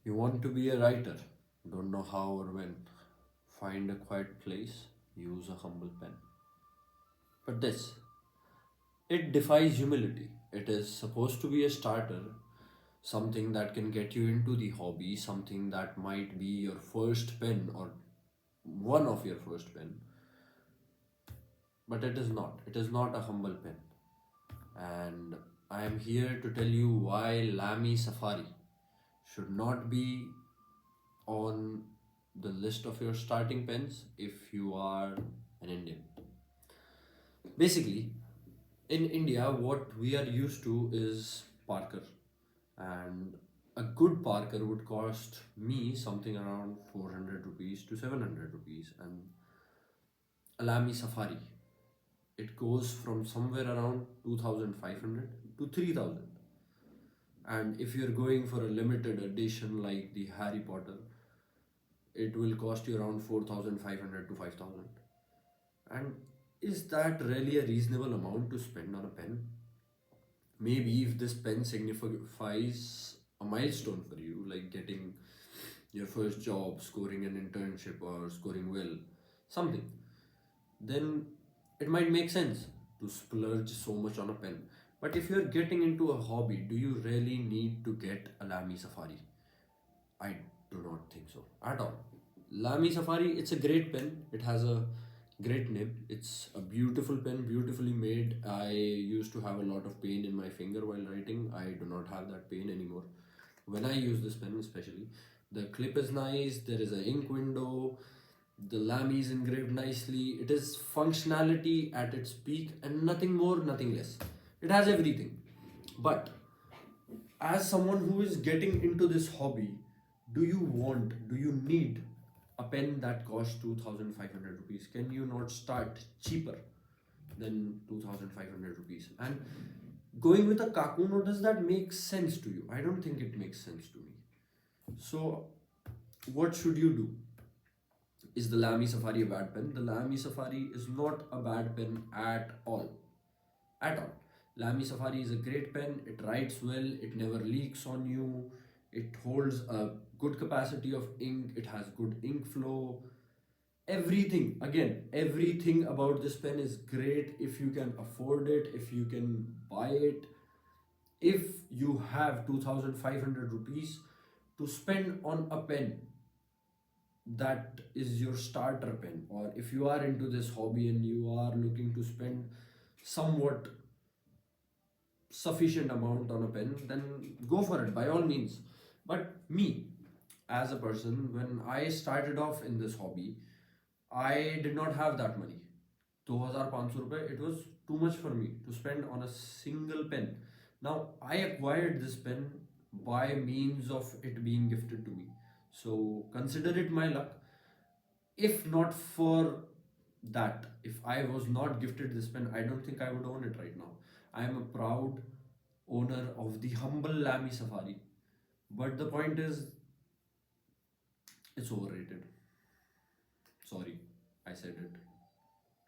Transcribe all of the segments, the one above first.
You want to be a writer, don't know how or when. Find a quiet place, use a humble pen. But this, it defies humility. It is supposed to be a starter, something that can get you into the hobby, something that might be your first pen or one of your first pen. But it is not. It is not a humble pen. And I am here to tell you why LAMY Safari should not be on the list of your starting pens if you are an Indian. Basically, in India, what we are used to is Parker, and a good Parker would cost me something around 400 rupees to 700 rupees, and a LAMY Safari, it goes from somewhere around 2500 to 3000. And if you're going for a limited edition like the Harry Potter, it will cost you around 4500 to 5000. And is that really a reasonable amount to spend on a pen? Maybe if this pen signifies a milestone for you, like getting your first job, scoring an internship, or scoring well, something, then it might make sense to splurge so much on a pen. But if you're getting into a hobby, do you really need to get a LAMY Safari? I do not think so at all. LAMY Safari, it's a great pen. It has a great nib. It's a beautiful pen, beautifully made. I used to have a lot of pain in my finger while writing. I do not have that pain anymore. When I use this pen, especially, the clip is nice. There is an ink window. The LAMY is engraved nicely. It is functionality at its peak and nothing more, nothing less. It has everything. But as someone who is getting into this hobby, do you need a pen that costs 2500 rupees? Can you not start cheaper than 2500 rupees? And going with a Kakuno, does that make sense to you? I don't think it makes sense to me. So, what should you do? Is the LAMY Safari a bad pen? The LAMY Safari is not a bad pen at all. At all. LAMY Safari is a great pen. It writes well. It never leaks on you. It holds a good capacity of ink. It has good ink flow. Everything about this pen is great if you can afford it, if you can buy it. If you have 2500 rupees to spend on a pen that is your starter pen, or if you are into this hobby and you are looking to spend somewhat sufficient amount on a pen, then go for it by all means. But me, as a person, when I started off in this hobby, I did not have that money. 2500 rupees, it was too much for me to spend on a single pen. Now, I acquired this pen by means of it being gifted to me. So, consider it my luck. If not for that, if I was not gifted this pen, I don't think I would own it right now. I am a proud owner of the humble LAMY Safari. But the point is, it's overrated. Sorry, I said it.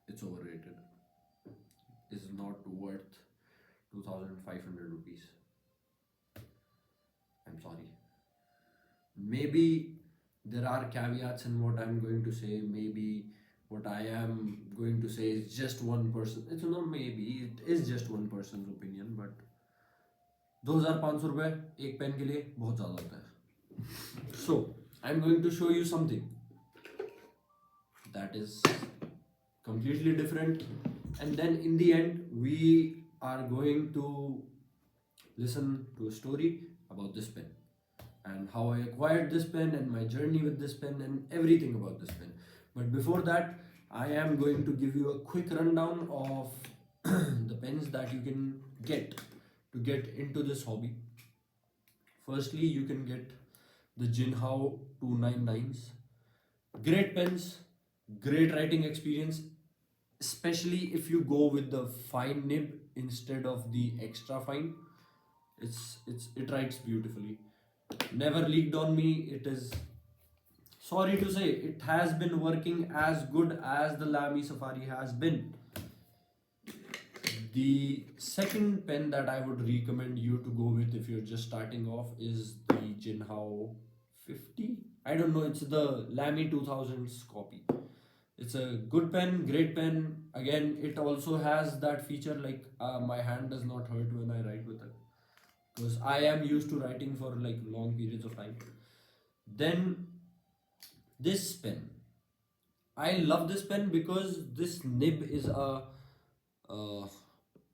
It's overrated. It's not worth 2500 rupees. I'm sorry. Maybe there are caveats in what I'm going to say. Maybe what I am going to say is just one person. It's not maybe, it is just one person's opinion, but 2500 रुपए एक pen के लिए बहुत ज़्यादा होता है. So, I'm going to show you something that is completely different, and then in the end we are going to listen to a story about this pen and how I acquired this pen and my journey with this pen and everything about this pen. But before that, I am going to give you a quick rundown of the pens that you can get to get into this hobby. Firstly, you can get the Jinhao 299s. Great pens, great writing experience, especially if you go with the fine nib instead of the extra fine. It writes beautifully. Never leaked on me. It is, sorry to say, it has been working as good as the LAMY Safari has been. The second pen that I would recommend you to go with if you're just starting off is the Jinhao 50. I don't know. It's the LAMY 2000s copy. It's a good pen, great pen. Again, it also has that feature like my hand does not hurt when I write with it because I am used to writing for like long periods of time. Then this pen, I love this pen because this nib is a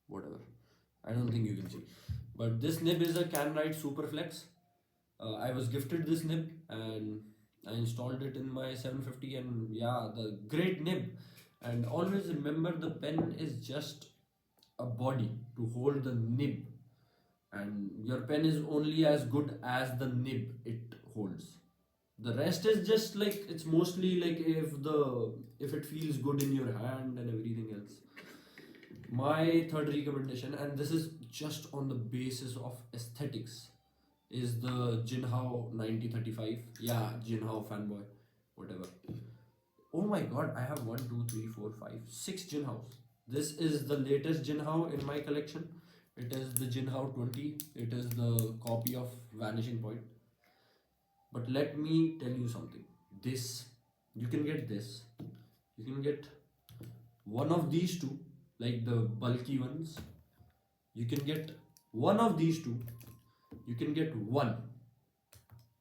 whatever. I don't think you can see, but this nib is a Canrite Superflex. I was gifted this nib and I installed it in my 750, and yeah, the great nib. And always remember the pen is just a body to hold the nib, and your pen is only as good as the nib it holds. The rest is just like it's mostly like if it feels good in your hand and everything else. My third recommendation, and this is just on the basis of aesthetics, is the Jinhao 9035. Yeah, Jinhao fanboy, whatever. Oh my god, I have one, two, three, four, five, six Jinhaos. This is the latest Jinhao in my collection. It is the Jinhao 20. It is the copy of Vanishing Point. But let me tell you something. This, you can get this. You can get one of these two, like the bulky ones. You can get one of these two. You can get one,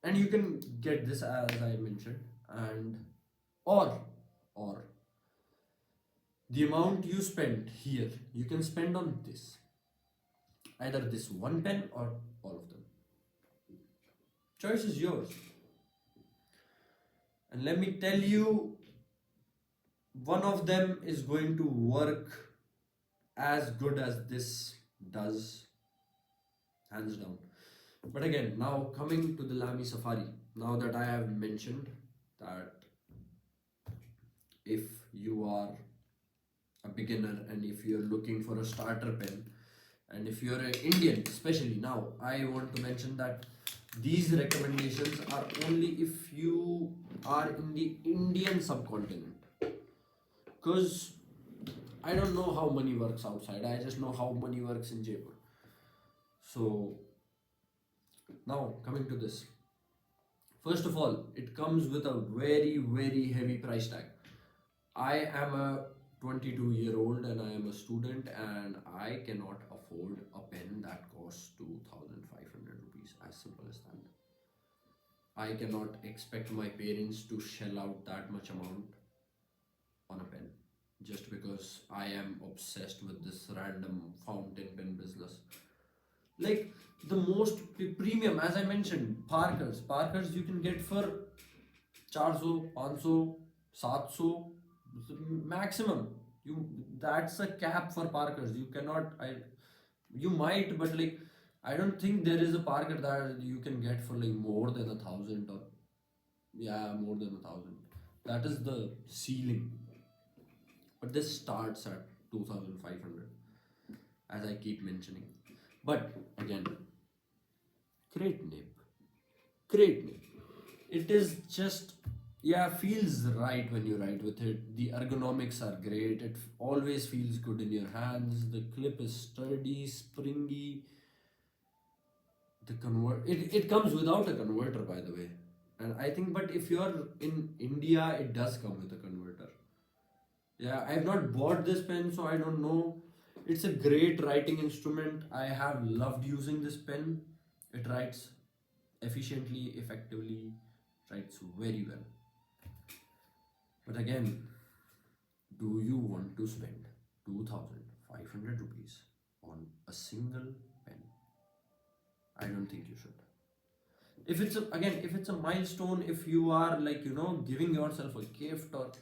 and you can get this as I mentioned, and or the amount you spend here, you can spend on this, either this one pen or all of them. Choice is yours. And let me tell you, one of them is going to work as good as this does, hands down. But again, now coming to the Lamy Safari, now that I have mentioned that if you are a beginner and if you're looking for a starter pen, and if you're an Indian, especially now, I want to mention that these recommendations are only if you are in the Indian subcontinent. Because I don't know how money works outside, I just know how money works in Jaipur. So, now coming to this. First of all, it comes with a very, very heavy price tag. I am a 22-year-old and I am a student, and I cannot afford a pen that costs 2,500 rupees, as simple as that. I cannot expect my parents to shell out that much amount on a pen just because I am obsessed with this random fountain pen business. Like the most premium, as I mentioned, Parkers you can get for 400, 500, 700 maximum. You That's a cap for Parkers. You cannot. You might, but like I don't think there is a Parker that you can get for like more than 1,000, or yeah, more than 1,000. That is the ceiling. But this starts at 2,500, as I keep mentioning. But again, great nib, great nib. It is just, yeah, feels right when you write with it. The ergonomics are great. It always feels good in your hands. The clip is sturdy, springy. It comes without a converter, by the way. And I think, but if you're in India, it does come with a converter. Yeah, I have not bought this pen, so I don't know. It's a great writing instrument. I have loved using this pen. It writes efficiently, effectively, writes very well. But again, do you want to spend 2,500 rupees on a single pen? I don't think you should. If it's a milestone, if you are like, giving yourself a gift, or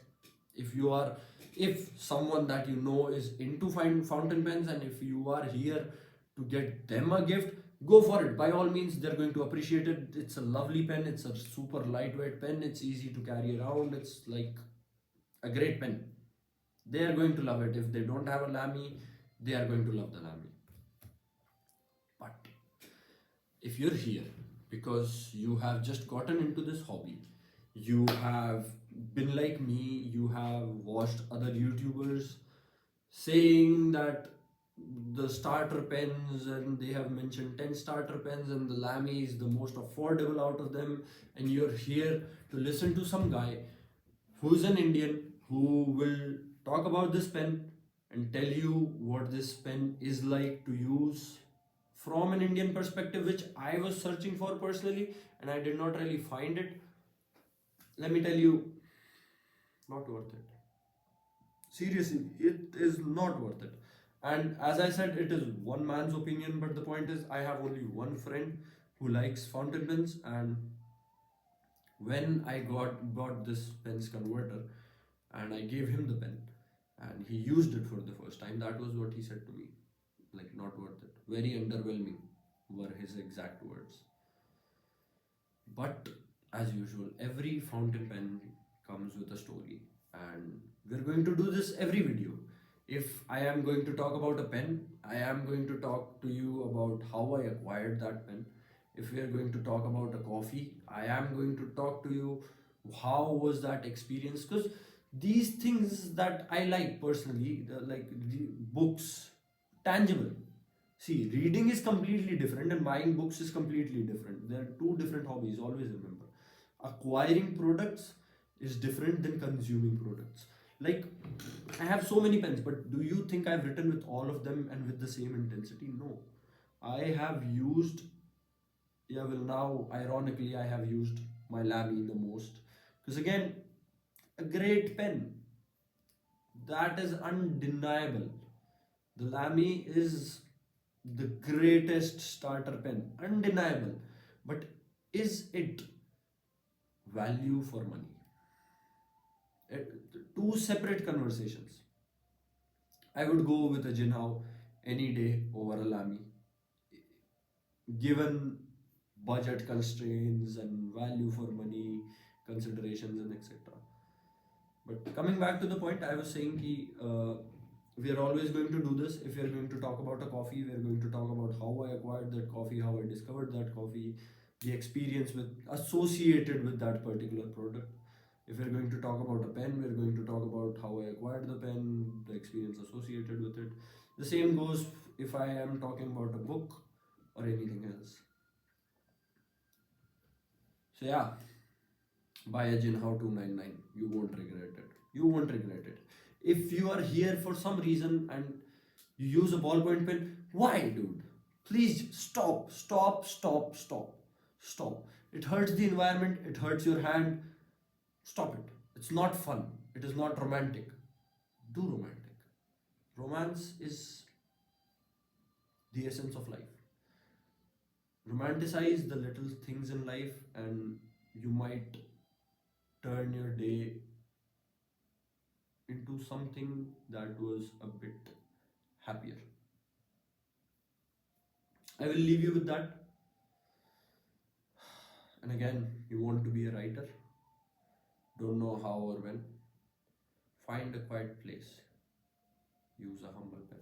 if someone that you know is into fountain pens, and if you are here to get them a gift, go for it. By all means, they're going to appreciate it. It's a lovely pen. It's a super lightweight pen. It's easy to carry around. It's like a great pen. They are going to love it. If they don't have a Lamy, they are going to love the Lamy. But if you're here because you have just gotten into this hobby, you have been like me, you have watched other YouTubers saying that the starter pens, and they have mentioned 10 starter pens, and the LAMY is the most affordable out of them. And you're here to listen to some guy who's an Indian who will talk about this pen and tell you what this pen is like to use from an Indian perspective, which I was searching for personally and I did not really find it. Let me tell you, not worth it. Seriously, it is not worth it. And as I said, it is one man's opinion, but the point is, I have only one friend who likes fountain pens, and when I got this pens converter and I gave him the pen and he used it for the first time, that was what he said to me. Like, not worth it. Very underwhelming were his exact words. But as usual, every fountain pen comes with a story, and we're going to do this every video. If I am going to talk about a pen, I am going to talk to you about how I acquired that pen. If we are going to talk about a coffee, I am going to talk to you how was that experience, because these things that I like personally, like the books, tangible. See, reading is completely different and buying books is completely different. There are two different hobbies, always remember. Acquiring products is different than consuming products. Like, I have so many pens, but do you think I've written with all of them and with the same intensity? No. I have used, yeah, well, now, ironically, I have used my LAMY the most. Because again, a great pen, that is undeniable. The LAMY is the greatest starter pen, undeniable. But is it value for money? Two separate conversations. I would go with a Jinhao any day over a LAMY, given budget constraints and value for money considerations and etc. But coming back to the point, I was saying ki, we are always going to do this. If we are going to talk about a coffee, we are going to talk about how I acquired that coffee, how I discovered that coffee, the experience with associated with that particular product. If we're going to talk about a pen, we're going to talk about how I acquired the pen, the experience associated with it. The same goes if I am talking about a book or anything else. So yeah, buy a Jinhao 299. You won't regret it. You won't regret it. If you are here for some reason and you use a ballpoint pen, why, dude? Please stop, stop, stop, stop, stop. It hurts the environment, it hurts your hand. Stop it. It's not fun. It is not romantic. Do romantic. Romance is the essence of life. Romanticize the little things in life, and you might turn your day into something that was a bit happier. I will leave you with that. And again, you want to be a writer, don't know how or when, find a quiet place, use a humble pen.